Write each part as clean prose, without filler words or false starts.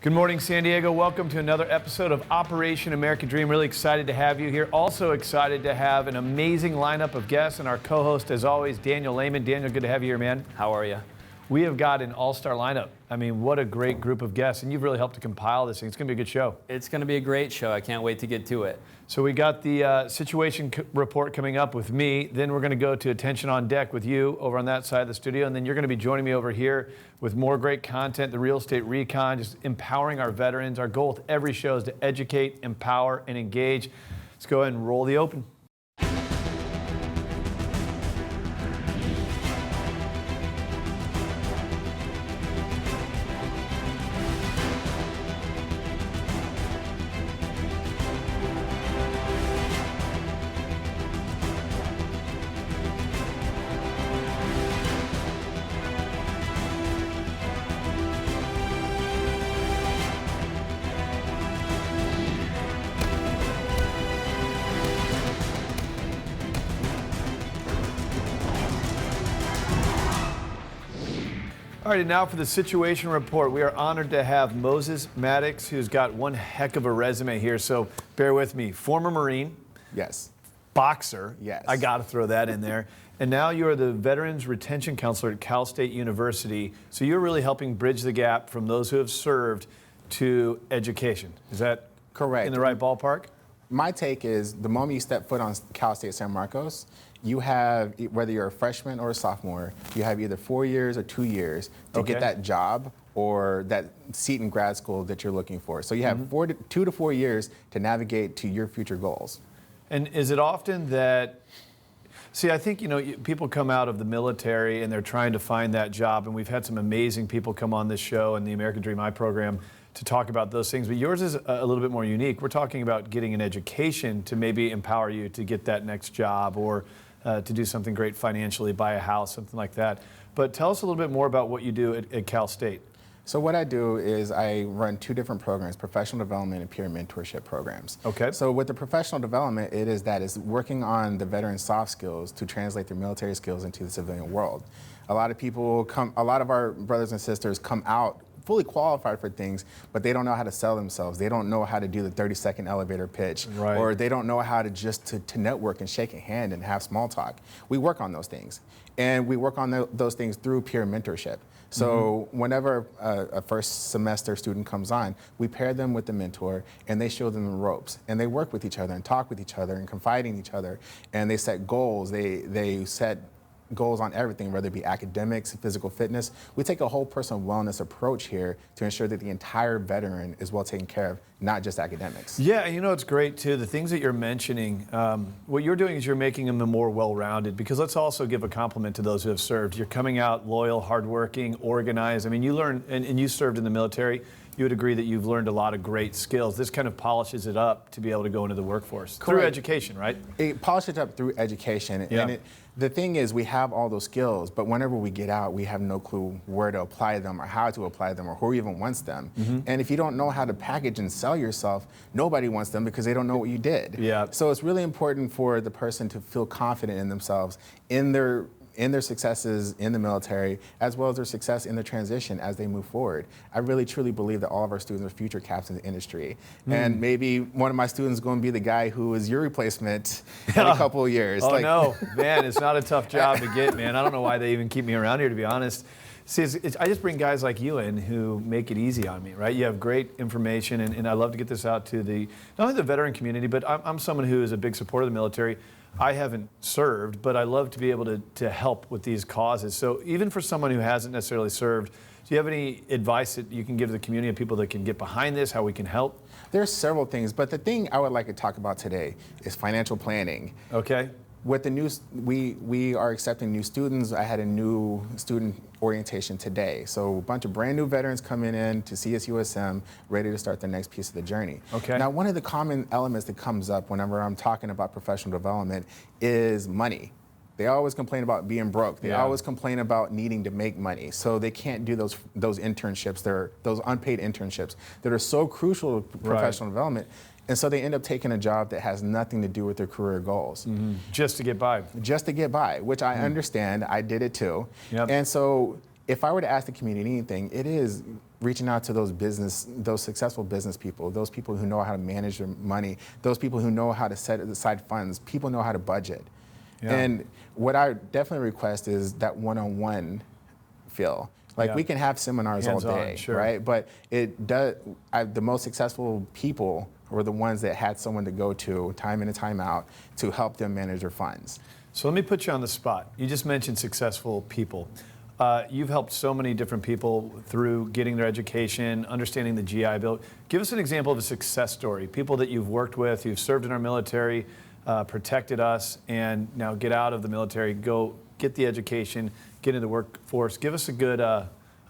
Good morning, San Diego. Welcome to another episode of Operation American Dream. Really excited to have you here. Also excited to have an amazing lineup of guests and our co-host, as always, Daniel Mansman. Daniel, good to have you here, man. How are you? We have got an all-star lineup. I mean, what a great group of guests, and you've really helped to compile this thing. It's going to be a good show. It's going to be a great show. I can't wait to get to it. So we got the situation report coming up with me. Then we're going to go to Attention on Deck with you over on that side of the studio. And then you're going to be joining me over here with more great content, the Real Estate Recon, just empowering our veterans. Our goal with every show is to educate, empower, and engage. Let's go ahead and roll the open. All right, and now for the situation report. We are honored to have Maddox, who's got one heck of a resume here. So bear with me. Former Marine. Yes. Boxer. Yes. I got to throw that in there. And now you are the Veterans Retention Counselor at Cal State University. So you're really helping bridge the gap from those who have served to education. Is that correct? In the right ballpark? My take is the moment you step foot on Cal State San Marcos, you have, whether you're a freshman or a sophomore, you have either 4 years or 2 years to get that job or that seat in grad school that you're looking for. So you have 2 to 4 years to navigate to your future goals. And is it often that, see, I think, people come out of the military and they're trying to find that job, and we've had some amazing people come on this show and the American Dream I program to talk about those things, but yours is a little bit more unique. We're talking about getting an education to maybe empower you to get that next job or to do something great financially, buy a house, something like that. But tell us a little bit more about what you do at Cal State. So what I do is I run 2 different programs, professional development and peer mentorship programs. Okay. So with the professional development, it is working on the veteran soft skills to translate their military skills into the civilian world. A lot of our brothers and sisters come out fully qualified for things, but they don't know how to sell themselves. They don't know how to do the 30-second elevator pitch, right. Or they don't know how to to network and shake a hand and have small talk. We work on those things, and we work on those things through peer mentorship. So whenever a first semester student comes on, we pair them with the mentor, and they show them the ropes, and they work with each other and talk with each other and confide in each other, and they set goals. They set goals on everything, whether it be academics, physical fitness. We take a whole personal wellness approach here to ensure that the entire veteran is well taken care of, not just academics. Yeah, it's great too. The things that you're mentioning, what you're doing is you're making them more well-rounded, because let's also give a compliment to those who have served. You're coming out loyal, hardworking, organized. I mean, you learn, and you served in the military. You would agree that you've learned a lot of great skills. This kind of polishes it up to be able to go into the workforce. Correct. Through education, right? It polishes it up through education. Yeah. And the thing is, we have all those skills, but whenever we get out, we have no clue where to apply them or how to apply them or who even wants them. And if you don't know how to package and sell yourself, nobody wants them because they don't know what you did. Yeah. So it's really important for the person to feel confident in themselves, in their successes in the military, as well as their success in the transition as they move forward. I really truly believe that all of our students are future captains in the industry. And maybe one of my students is going to be the guy who is your replacement in a couple of years. Oh, no, man, it's not a tough job to get, man. I don't know why they even keep me around here, to be honest. See, I just bring guys like you in who make it easy on me, right? You have great information, and I love to get this out to not only the veteran community, but I'm someone who is a big supporter of the military. I haven't served, but I love to be able to help with these causes. So even for someone who hasn't necessarily served, do you have any advice that you can give the community of people that can get behind this, how we can help? There's several things, but the thing I would like to talk about today is financial planning. Okay. With the new, we are accepting new students. I had a new student orientation today. So a bunch of brand new veterans coming in to CSUSM, ready to start the next piece of the journey. Okay. Now, one of the common elements that comes up whenever I'm talking about professional development is money. They always complain about being broke. They always complain about needing to make money. So they can't do those internships, those unpaid internships that are so crucial to professional development. And so they end up taking a job that has nothing to do with their career goals. Just to get by. Just to get by, which I understand. I did it too. Yep. And so if I were to ask the community anything, it is reaching out to those successful business people, those people who know how to manage their money, those people who know how to set aside funds, people know how to budget. Yeah. And what I definitely request is that one-on-one feel. Like we can have seminars all day, sure. right? But the most successful people were the ones that had someone to go to time in and time out to help them manage their funds. So let me put you on the spot. You just mentioned successful people. You've helped so many different people through getting their education, understanding the GI Bill. Give us an example of a success story. People that you've worked with, you've served in our military, protected us, and now get out of the military, go get the education, get into the workforce. Give us a good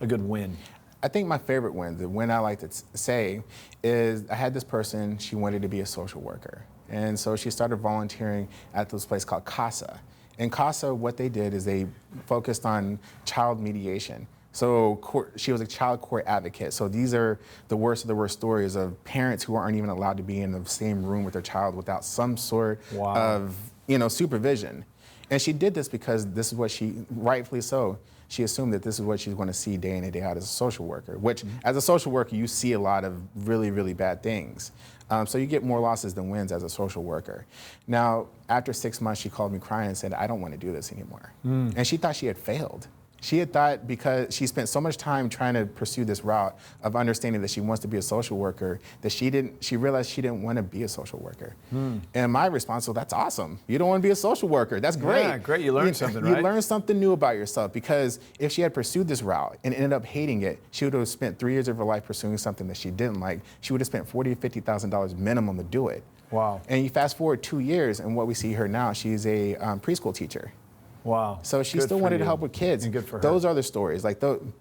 win. I think my favorite win, the win I like to say, is I had this person, she wanted to be a social worker. And so she started volunteering at this place called CASA. In CASA, what they did is they focused on child mediation. So she was a child court advocate. So these are the worst of the worst stories of parents who aren't even allowed to be in the same room with their child without some sort of supervision. And she did this because this is what she, rightfully so, she assumed that this is what she's going to see day in and day out as a social worker, which as a social worker, you see a lot of really, really bad things. So you get more losses than wins as a social worker. Now, after 6 months, she called me crying and said, I don't want to do this anymore. And she thought she had failed. She had thought because she spent so much time trying to pursue this route of understanding that she wants to be a social worker that she realized she didn't want to be a social worker. And my response was, that's awesome. You don't want to be a social worker. That's great. Yeah, great. You learned something, right? You learned something new about yourself, because if she had pursued this route and ended up hating it, she would have spent 3 years of her life pursuing something that she didn't like. She would have spent $40,000 to $50,000 minimum to do it. Wow. And you fast forward 2 years, and what we see her now, she's a preschool teacher. Wow. So she Good still for wanted to you. help with kids. And good for her. Those are the stories.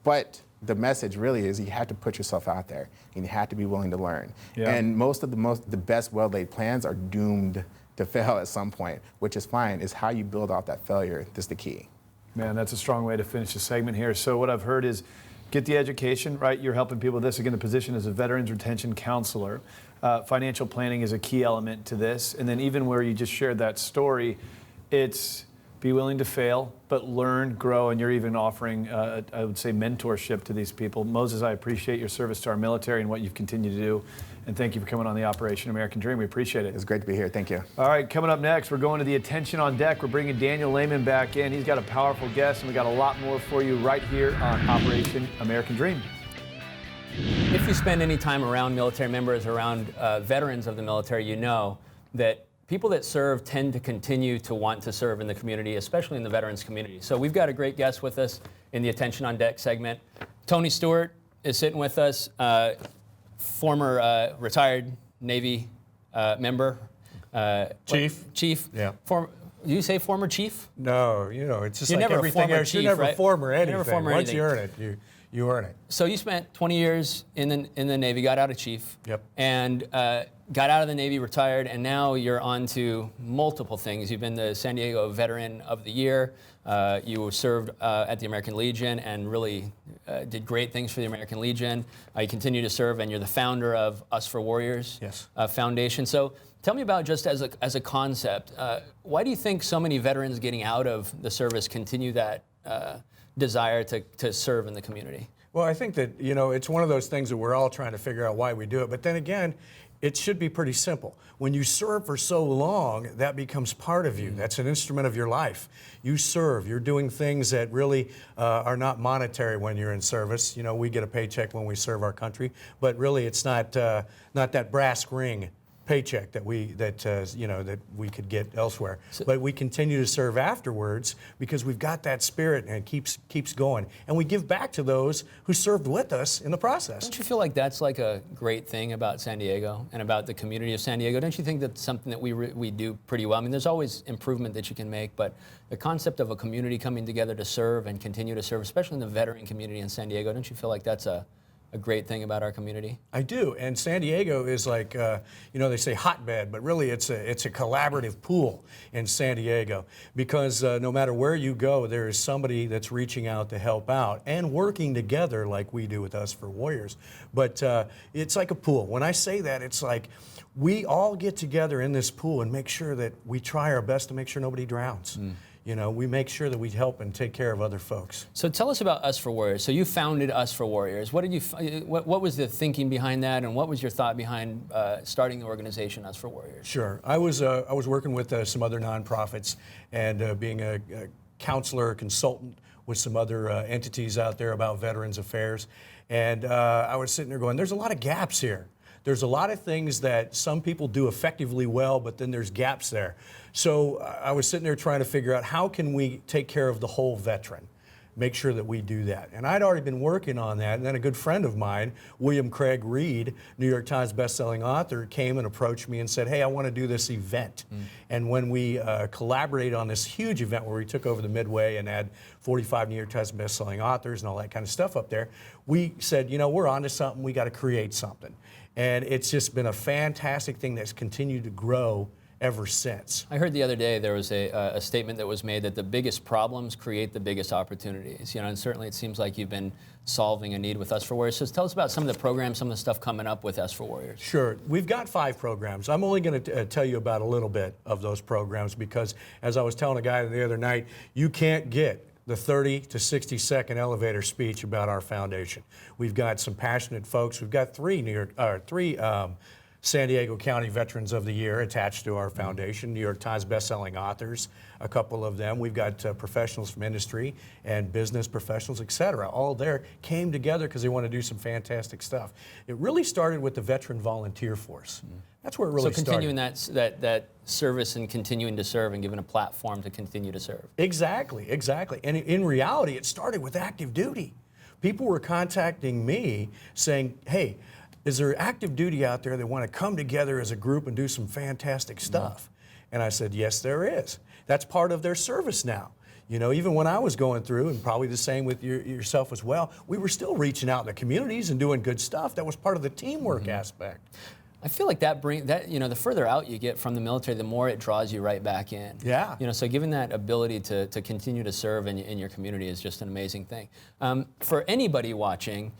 But the message really is you have to put yourself out there, and you have to be willing to learn. Yeah. And the best well-laid plans are doomed to fail at some point, which is fine. Is how you build off that failure that's the key. Man, that's a strong way to finish the segment here. So what I've heard is get the education, right? You're helping people with this. Again, the position as a Veterans Retention Counselor. Financial planning is a key element to this. And then even where you just shared that story, it's be willing to fail, but learn, grow, and you're even offering, I would say, mentorship to these people. Moses, I appreciate your service to our military and what you've continued to do. And thank you for coming on the Operation American Dream. We appreciate it. It's great to be here. Thank you. All right, coming up next, we're going to the Attention on Deck. We're bringing Daniel Mansman back in. He's got a powerful guest, and we got a lot more for you right here on Operation American Dream. If you spend any time around military members, around veterans of the military, you know that people that serve tend to continue to want to serve in the community, especially in the veterans community. So we've got a great guest with us in the Attention on Deck segment. Tony Stewart is sitting with us, former retired Navy member. Chief. Chief. Yeah. Do you say former chief? No, it's just You're like never a everything former else. You're chief, never right? former You're anything. never former Once anything. you earn it, you earn it. So you spent 20 years in the Navy, got out of chief. Yep. And got out of the Navy, retired, and now you're on to multiple things. You've been the San Diego Veteran of the Year. You served at the American Legion and really did great things for the American Legion. You continue to serve, and you're the founder of Us for Warriors Yes. Foundation. So tell me about, just as a concept, why do you think so many veterans getting out of the service continue that desire to serve in the community? Well, I think that, it's one of those things that we're all trying to figure out why we do it. But then again, it should be pretty simple. When you serve for so long, that becomes part of you. That's an instrument of your life. You serve. You're doing things that really are not monetary when you're in service. We get a paycheck when we serve our country, but really it's not that brass ring paycheck that we could get elsewhere. But we continue to serve afterwards because we've got that spirit, and it keeps going. And we give back to those who served with us in the process. Don't you feel like that's like a great thing about San Diego and about the community of San Diego? Don't you think that's something that we do pretty well? I mean, there's always improvement that you can make, but the concept of a community coming together to serve and continue to serve, especially in the veteran community in San Diego, don't you feel like that's a great thing about our community? I do, and San Diego is like, they say hotbed, but really it's a collaborative pool in San Diego, because no matter where you go, there is somebody that's reaching out to help out and working together like we do with Us for Warriors. But it's like a pool. When I say that, it's like we all get together in this pool and make sure that we try our best to make sure nobody drowns. You know, we make sure that we help and take care of other folks. So tell us about Us for Warriors. So you founded Us for Warriors. What did you? What was the thinking behind that, and what was your thought behind starting the organization Us for Warriors? Sure, I was working with some other nonprofits and being a counselor, consultant with some other entities out there about Veterans Affairs, and I was sitting there going, "There's a lot of gaps here. There's a lot of things that some people do effectively well, but then there's gaps there." So I was sitting there trying to figure out how can we take care of the whole veteran, make sure that we do that. And I'd already been working on that, and then a good friend of mine, William Craig Reed, New York Times bestselling author, came and approached me and said, "Hey, I want to do this event." And when we collaborated on this huge event where we took over the Midway and had 45 New York Times bestselling authors and all that kind of stuff up there, we said, you know, we're onto something, we got to create something. And it's just been a fantastic thing that's continued to grow ever since. I heard the other day there was a statement that was made that the biggest problems create the biggest opportunities. You know, and certainly it seems like you've been solving a need with Us for Warriors. So tell us about some of the programs, some of the stuff coming up with Us for Warriors. Sure. We've got 5 programs. I'm only going to tell you about a little bit of those programs because, as I was telling a guy the other night, you can't get the 30 to 60-second elevator speech about our foundation. We've got some passionate folks. We've got 3 San Diego County Veterans of the Year attached to our foundation, New York Times bestselling authors, a couple of them. We've got professionals from industry and business professionals, et cetera. All there came together because they want to do some fantastic stuff. It really started with the Veteran Volunteer Force. That's where it really started. So continuing that service and continuing to serve and giving a platform to continue to serve. Exactly, exactly. And in reality, it started with active duty. People were contacting me saying, "Hey, is there active duty out there that want to come together as a group and do some fantastic stuff?" And I said, yes, there is. That's part of their service now. You know, even when I was going through, and probably the same with yourself as well, we were still reaching out in the communities and doing good stuff. That was part of the teamwork aspect. I feel like the further out you get from the military, the more it draws you right back in. Yeah. You know, so given that ability to continue to serve in your community is just an amazing thing. For anybody watching,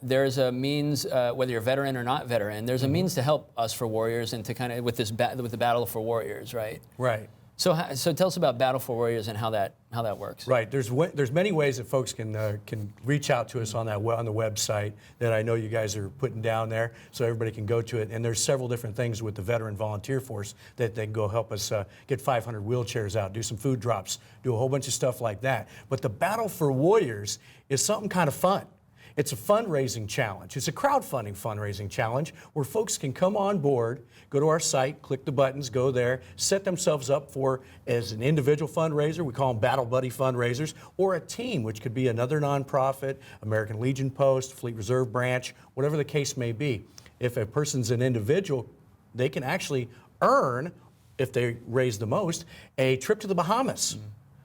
there's a means, whether you're veteran or not veteran, there's a means to help Us for Warriors and to kind of with the Battle for Warriors, right? Right. So tell us about Battle for Warriors and how that works. Right. There's many ways that folks can reach out to us on the website that I know you guys are putting down there, so everybody can go to it. And there's several different things with the Veteran Volunteer Force that they can go help us get 500 wheelchairs out, do some food drops, do a whole bunch of stuff like that. But the Battle for Warriors is something kind of fun. It's a fundraising challenge. It's a crowdfunding fundraising challenge where folks can come on board, go to our site, click the buttons, go there, set themselves up for as an individual fundraiser, we call them Battle Buddy fundraisers, or a team, which could be another nonprofit, American Legion Post, Fleet Reserve Branch, whatever the case may be. If a person's an individual, they can actually earn, if they raise the most, a trip to the Bahamas.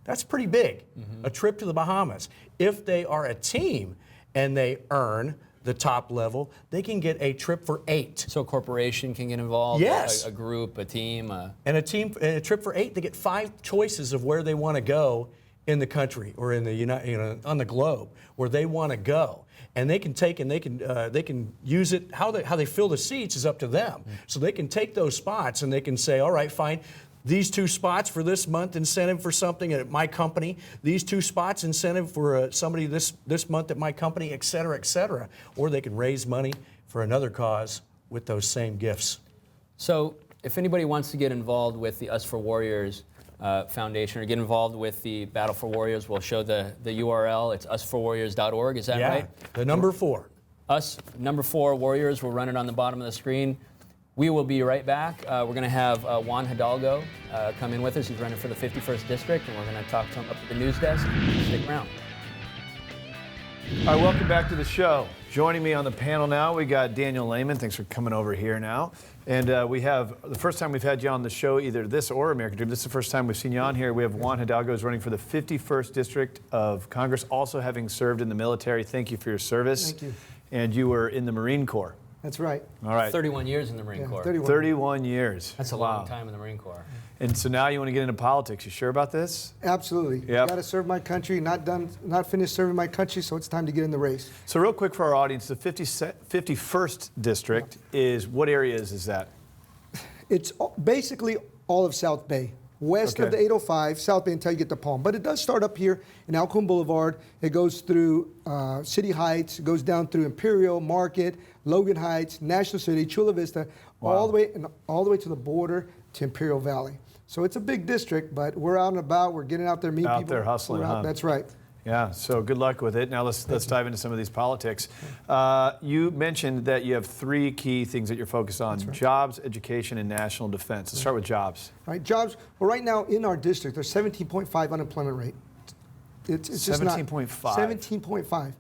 That's pretty big, a trip to the Bahamas. If they are a team, and they earn the top level, they can get a trip for 8. So a corporation can get involved, yes. a group, a team. And a trip for 8, they get 5 choices of where they want to go in the country or in the on the globe where they want to go. And they can take and they can use it. How they fill the seats is up to them. So they can take those spots and they can say, all right, fine. These 2 spots for this month incentive for something at my company. These 2 spots incentive for somebody this month at my company, et cetera, et cetera. Or they can raise money for another cause with those same gifts. So if anybody wants to get involved with the Us for Warriors Foundation or get involved with the Battle for Warriors, we'll show the URL. It's usforwarriors.org. Is that right? The number 4. Us, number 4, Warriors. We'll run it on the bottom of the screen. We will be right back. We're going to have Juan Hidalgo come in with us. He's running for the 51st District, and we're going to talk to him up at the news desk. Stick around. All right, welcome back to the show. Joining me on the panel now, we got Daniel Mansman. Thanks for coming over here now. And we have, the first time we've had you on the show, either this or American Dream. This is the first time we've seen you on here. We have Juan Hidalgo who's running for the 51st District of Congress, also having served in the military. Thank you for your service. Thank you. And you were in the Marine Corps. That's right. All right. 31 years in the Marine Corps. 31 years. That's a long time in the Marine Corps. And so now you want to get into politics. You sure about this? Absolutely. Yep. Got to serve my country. Not finished serving my country, so it's time to get in the race. So real quick for our audience, the 51st District is, what areas is that? It's basically all of South Bay. west of Okay. the 805, South Bay until you get to Palm. But it does start up here in Alcone Boulevard. It goes through City Heights. It goes down through Imperial, Market, Logan Heights, National City, Chula Vista, all the way to the border to Imperial Valley. So it's a big district, but we're out and about. We're getting out there, meeting people. Out there hustling, We're out- huh? That's right. Yeah, so good luck with it. Now let's dive into some of these politics. You mentioned that you have 3 key things that you're focused on: jobs, education, and national defense. Let's start with jobs. Right, jobs. Well, right now in our district, there's 17.5 unemployment rate. It's just not 17.5. 17.5.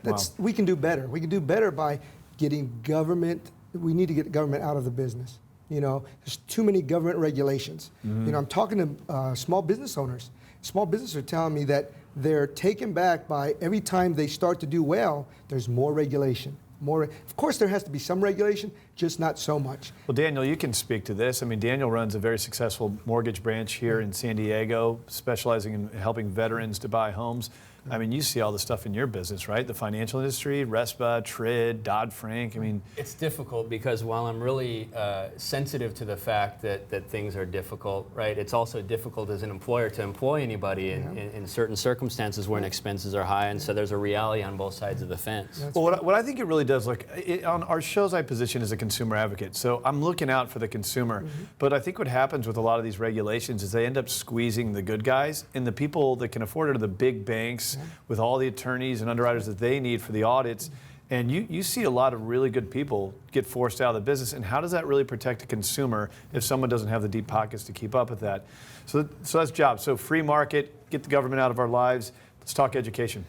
That's we can do better. We can do better by getting government. We need to get government out of the business. You know, there's too many government regulations. You know, I'm talking to small business owners. Small businesses are telling me that they're taken back by every time they start to do well, there's more regulation. Of course, there has to be some regulation, just not so much. Well, Daniel, you can speak to this. I mean, Daniel runs a very successful mortgage branch here in San Diego, specializing in helping veterans to buy homes. I mean, you see all the stuff in your business, right? The financial industry, RESPA, TRID, Dodd-Frank. I mean, It's difficult because while I'm really sensitive to the fact that things are difficult, right, it's also difficult as an employer to employ anybody in certain circumstances when expenses are high, and so there's a reality on both sides of the fence. well, what I think it really does, look, on our shows I position as a consumer advocate, so I'm looking out for the consumer. But I think what happens with a lot of these regulations is they end up squeezing the good guys, and the people that can afford it are the big banks with all the attorneys and underwriters that they need for the audits. And you see a lot of really good people get forced out of the business. And how does that really protect a consumer if someone doesn't have the deep pockets to keep up with that? So that's jobs. So free market, get the government out of our lives. Let's talk education.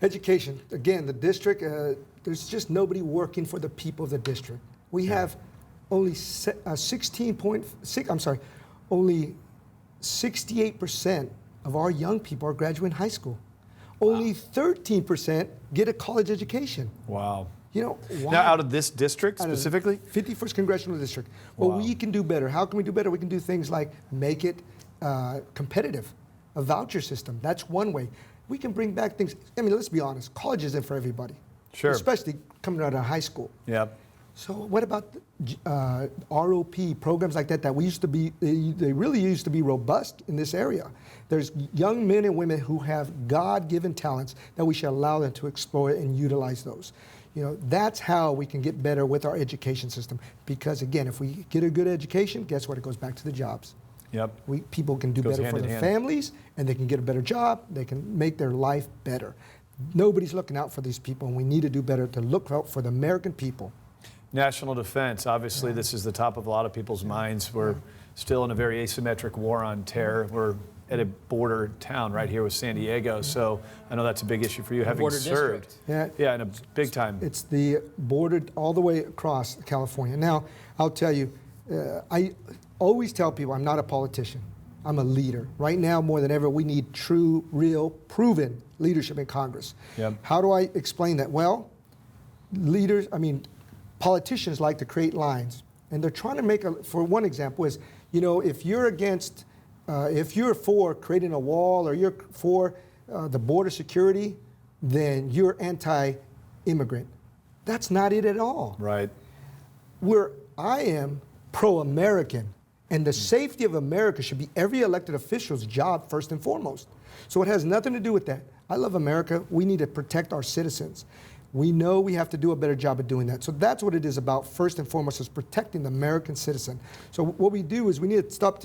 Education. Again, the district, there's just nobody working for the people of the district. We have only 68% of our young people are graduating high school. Only 13% get a college education. Wow. You know, why? Now, out of this district Out of the specifically? 51st Congressional District. Well, Wow. we can do better. How can we do better? We can do things like make it competitive, a voucher system. That's one way. We can bring back things. I mean, let's be honest. College isn't for everybody. Sure. Especially coming out of high school. Yep. So what about ROP programs like that we used to be, they really used to be robust in this area. There's young men and women who have God-given talents that we should allow them to explore and utilize those. You know, that's how we can get better with our education system. Because again, if we get a good education, guess what? It goes back to the jobs. Yep. People can do Goes better hand for in their hand. families, and they can get a better job. They can make their life better. Nobody's looking out for these people, and we need to do better to look out for the American people. National defense, obviously this is the top of a lot of people's minds. We're still in a very asymmetric war on terror. We're at a border town right here with San Diego, so I know that's a big issue for you, having border served. district. Yeah, in a big time. It's the border all the way across California. Now, I'll tell you, I always tell people I'm not a politician. I'm a leader. Right now, more than ever, we need true, real, proven leadership in Congress. Yep. How do I explain that? Well, politicians like to create lines, and they're trying to make for one example is, you know, if you're for creating a wall or you're for the border security, then you're anti-immigrant. That's not it at all. Right. I am pro-American, and the safety of America should be every elected official's job first and foremost. So it has nothing to do with that. I love America. We need to protect our citizens. We know we have to do a better job of doing that. So that's what it is about first and foremost, is protecting the American citizen. So what we do is we need to stop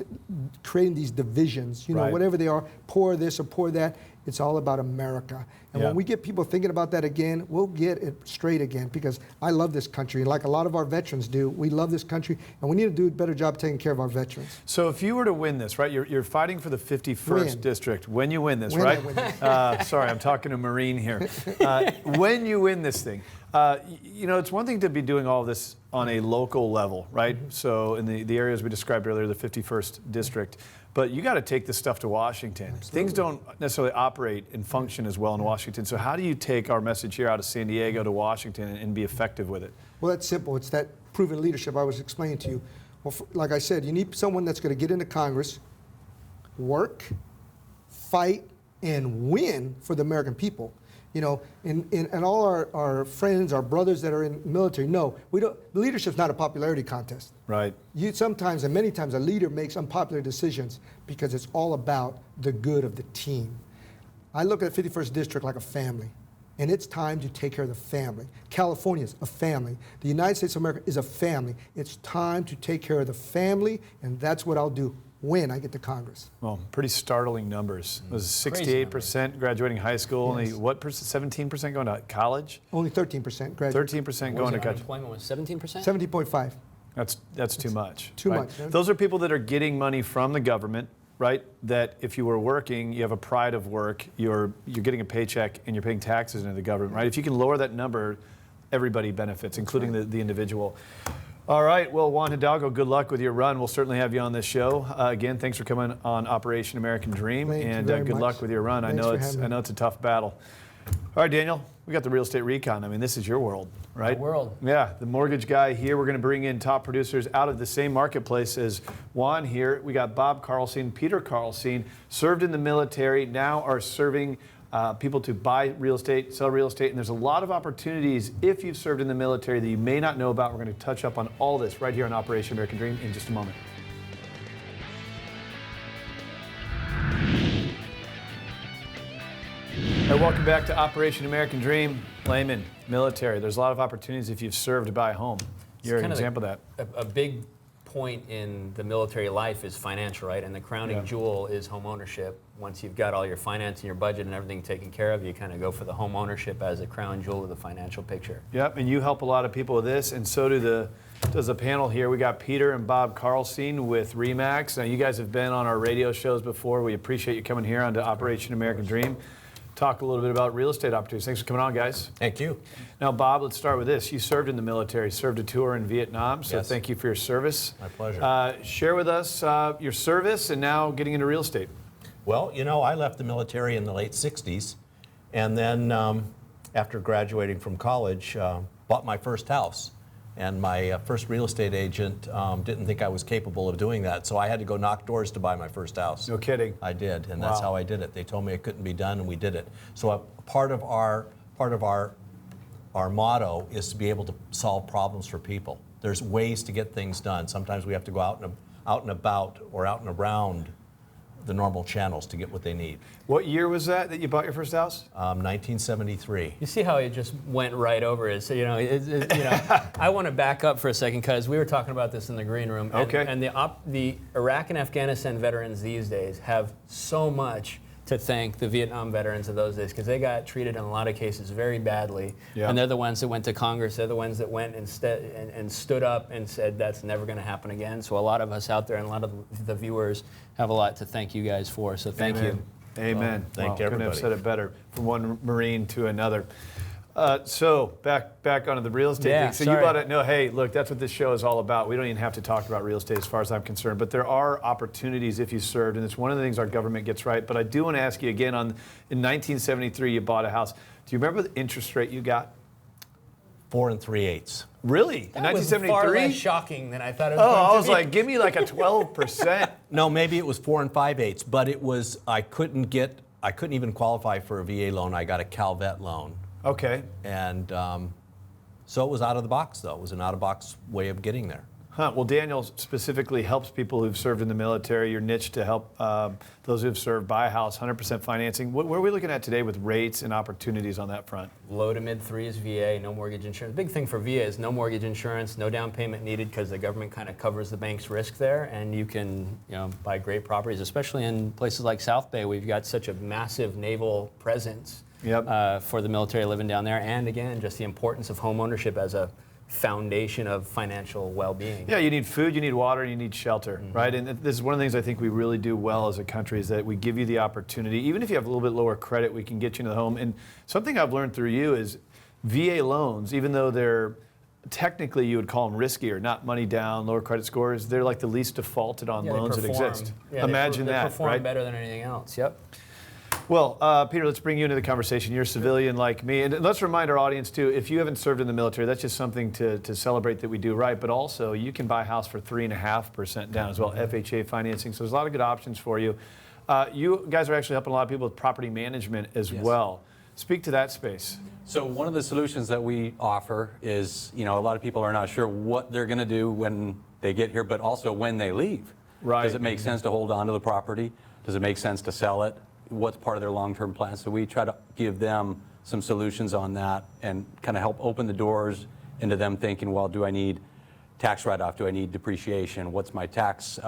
creating these divisions, you know, Right. whatever they are, poor this or poor that. It's all about America. And Yeah. when we get people thinking about that again, we'll get it straight again, because I love this country. And like a lot of our veterans do, we love this country, and we need to do a better job taking care of our veterans. So if you were to win this, right, you're fighting for the 51st Win. district. When you win this, When I right? win this. Sorry, I'm talking to Marine here. When you win this thing, you know, it's one thing to be doing all of this on a local level, right? So in the areas we described earlier, the 51st district. But you got to take this stuff to Washington. Things don't necessarily operate and function as well in Washington. So how do you take our message here out of San Diego to Washington and be effective with it? Well, that's simple. It's that proven leadership I was explaining to you. Well, like I said, you need someone that's going to get into Congress, work, fight, and win for the American people. and all our friends, our brothers that are in military, no, we don't. Leadership's not a popularity contest. Right. Sometimes and many times a leader makes unpopular decisions because it's all about the good of the team. I look at 51st District like a family, and it's time to take care of the family. California is a family. The United States of America is a family. It's time to take care of the family, and that's what I'll do when I get to Congress. Well, pretty startling numbers. It was 68% graduating high school, Yes. only what percent? 17% going to college? Only 13% graduate. 13% going to college. Unemployment was 17%? 70.5. That's too much. Too right? much, yeah. Those are people that are getting money from the government, right? That if you were working, you have a pride of work, you're getting a paycheck and you're paying taxes into the government, right? If you can lower that number, everybody benefits, including the individual. All right, well, Juan Hidalgo, good luck with your run. We'll certainly have you on this show. Again, thanks for coming on Operation American Dream, Thank you and very good much. luck with your run. Thanks for having me. I know it's a tough battle. All right, Daniel, we got the real estate recon. I mean, this is your world, right? My world. Yeah, the mortgage guy here. We're going to bring in top producers out of the same marketplace as Juan here. We got Bob Carlseen, Peter Carlseen, served in the military, now are serving people to buy real estate, sell real estate, and there's a lot of opportunities if you've served in the military that you may not know about. We're going to touch up on all this right here on Operation American Dream in just a moment. All right, welcome back to Operation American Dream. Layman, military. There's a lot of opportunities if you've served to buy a home. You're an example of that. A big point in the military life is financial, right? And the crowning jewel is home ownership. Once you've got all your finance and your budget and everything taken care of, you kind of go for the home ownership as a crown jewel of the financial picture. Yep, and you help a lot of people with this, and so does the panel here. We got Peter and Bob Carlseen with RE/MAX. Now, you guys have been on our radio shows before. We appreciate you coming here onto Operation American Dream. Talk a little bit about real estate opportunities. Thanks for coming on, guys. Thank you. Now, Bob, let's start with this. You served in the military, served a tour in Vietnam, so Yes. thank you for your service. My pleasure. Share with us your service and now getting into real estate. Well, I left the military in the late 60s, and then after graduating from college, bought my first house. And my first real estate agent didn't think I was capable of doing that, so I had to go knock doors to buy my first house. No kidding. I did, and that's Wow. how I did it. They told me it couldn't be done, and we did it. So a part of our motto is to be able to solve problems for people. There's ways to get things done. Sometimes we have to go out and about or out and around the normal channels to get what they need. What year was that you bought your first house? 1973. You see how it just went right over it. So, I want to back up for a second because we were talking about this in the green room. And, Okay. And the Iraq and Afghanistan veterans these days have so much to thank the Vietnam veterans of those days because they got treated in a lot of cases very badly. Yeah. And they're the ones that went to Congress. They're the ones that went and stood up and said that's never going to happen again. So a lot of us out there and a lot of the viewers have a lot to thank you guys for. So thank you. Amen. Thank Couldn't have everybody. said it better from one Marine to another. So back onto the real estate Yeah, thing. So sorry. you bought it. No, hey, look, that's what this show is all about. We don't even have to talk about real estate as far as I'm concerned, but there are opportunities if you served, and it's one of the things our government gets right. But I do want to ask you again, in 1973, you bought a house. Do you remember the interest rate you got? 4 3/8. Really? In That was far 1973? less shocking than I thought it was Oh, going I to was be. like, give me like a 12%. No, maybe it was 4 5/8, but it was I couldn't even qualify for a VA loan. I got a CalVet loan, Okay. and so it was out of the box. Though it was an out of box way of getting there. Well, Daniel specifically helps people who've served in the military. Your niche to help those who've served buy a house, 100% financing. Where are we looking at today with rates and opportunities on that front? Low to mid threes VA, no mortgage insurance. Big thing for VA is no mortgage insurance, no down payment needed because the government kind of covers the bank's risk there, and you can buy great properties, especially in places like South Bay. We've got such a massive naval presence for the military living down there, and again, just the importance of home ownership as a foundation of financial well-being. Yeah, you need food, you need water, and you need shelter, right? And this is one of the things I think we really do well as a country is that we give you the opportunity. Even if you have a little bit lower credit, we can get you into the home. And something I've learned through you is VA loans, even though they're technically you would call them riskier, not money down, lower credit scores, they're like the least defaulted on Yeah, loans they that perform. exist. Yeah, Imagine they that, perform right? better than anything else. Yep. Well, Peter, let's bring you into the conversation. You're a civilian like me. And let's remind our audience, too, if you haven't served in the military, that's just something to celebrate that we do right. But also, you can buy a house for 3.5% down as well, FHA financing. So there's a lot of good options for you. You guys are actually helping a lot of people with property management as well. Speak to that space. So one of the solutions that we offer is, a lot of people are not sure what they're going to do when they get here, but also when they leave. Right. Does it make sense to hold on to the property? Does it make sense to sell it? What's part of their long-term plan? So we try to give them some solutions on that and kind of help open the doors into them thinking, well, do I need tax write-off? Do I need depreciation? What's my tax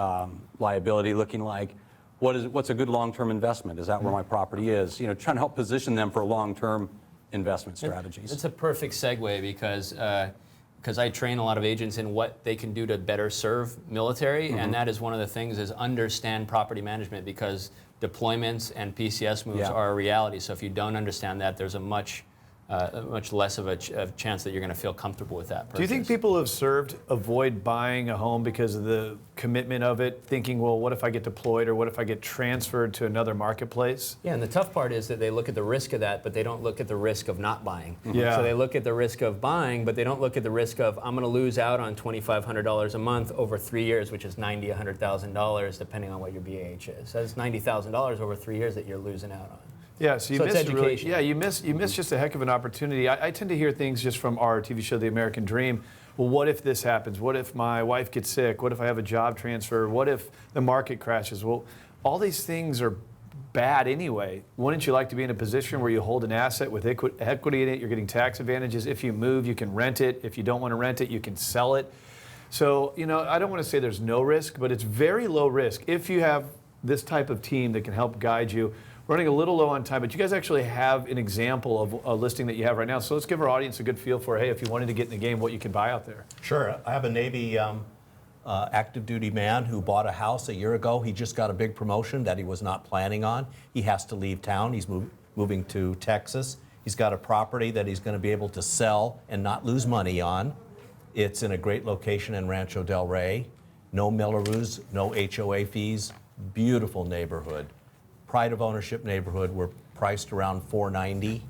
liability looking like? What's a good long-term investment? Is that where my property is? Trying to help position them for long-term investment strategies. It's a perfect segue because I train a lot of agents in what they can do to better serve military, and that is one of the things is understand property management, because deployments and PCS moves are a reality. So if you don't understand that, there's a much less of a chance that you're going to feel comfortable with that purchase. Do you think people who have served avoid buying a home because of the commitment of it, thinking, well, what if I get deployed or what if I get transferred to another marketplace? Yeah, and the tough part is that they look at the risk of that, but they don't look at the risk of not buying. Yeah. So they look at the risk of buying, but they don't look at the risk of, I'm going to lose out on $2,500 a month over 3 years, which is $90,000, $100,000, depending on what your BAH is. So that's $90,000 over 3 years that you're losing out on. Yeah, so you So it's missed education. you missed just a heck of an opportunity. I tend to hear things just from our TV show, The American Dream. Well, what if this happens? What if my wife gets sick? What if I have a job transfer? What if the market crashes? Well, all these things are bad anyway. Wouldn't you like to be in a position where you hold an asset with equity in it? You're getting tax advantages. If you move, you can rent it. If you don't want to rent it, you can sell it. So, I don't want to say there's no risk, but it's very low risk if you have this type of team that can help guide you. Running a little low on time, but you guys actually have an example of a listing that you have right now. So let's give our audience a good feel for, hey, if you wanted to get in the game, what you can buy out there. Sure. I have a Navy active duty man who bought a house a year ago. He just got a big promotion that he was not planning on. He has to leave town. He's moving to Texas. He's got a property that he's going to be able to sell and not lose money on. It's in a great location in Rancho Del Rey. No Millaroos, no HOA fees. Beautiful neighborhood. Pride of ownership neighborhood. We're priced around $490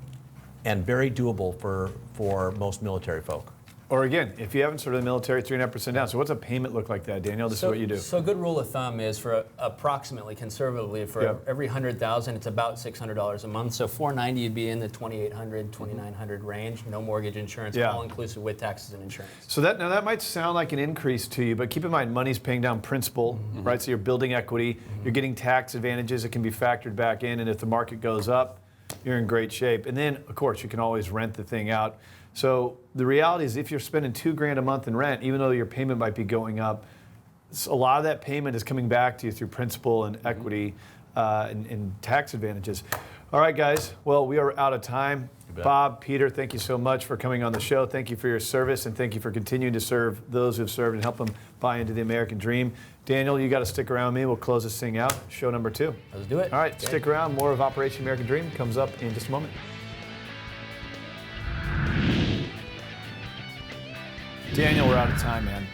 and very doable for most military folk. Or again, if you haven't served in the military, 3.5% down. So what's a payment look like that, Daniel? This is what you do. So a good rule of thumb is for approximately, conservatively, for every $100,000, it's about $600 a month. So $490, you'd be in the $2,800, $2,900 range. No mortgage insurance, all inclusive with taxes and insurance. So that might sound like an increase to you, but keep in mind, money's paying down principal, right? So you're building equity, you're getting tax advantages that can be factored back in, and if the market goes up, you're in great shape. And then, of course, you can always rent the thing out. So the reality is, if you're spending $2,000 a month in rent, even though your payment might be going up, a lot of that payment is coming back to you through principal and equity and tax advantages. All right, guys. Well, we are out of time. Bob, Peter, thank you so much for coming on the show. Thank you for your service, and thank you for continuing to serve those who've served and help them buy into the American dream. Daniel, you got to stick around with me. We'll close this thing out. Show number 2. Let's do it. All right, stick around. More of Operation American Dream comes up in just a moment. Daniel, we're out of time, man.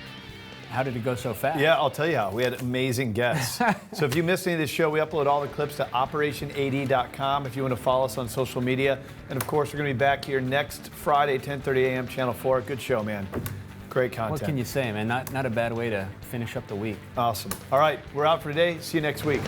How did it go so fast? Yeah, I'll tell you how. We had amazing guests. So if you missed any of this show, we upload all the clips to operationad.com if you want to follow us on social media. And of course, we're going to be back here next Friday, 10:30 a.m., Channel 4. Good show, man. Great content. What can you say, man? Not a bad way to finish up the week. Awesome. All right, we're out for today. See you next week.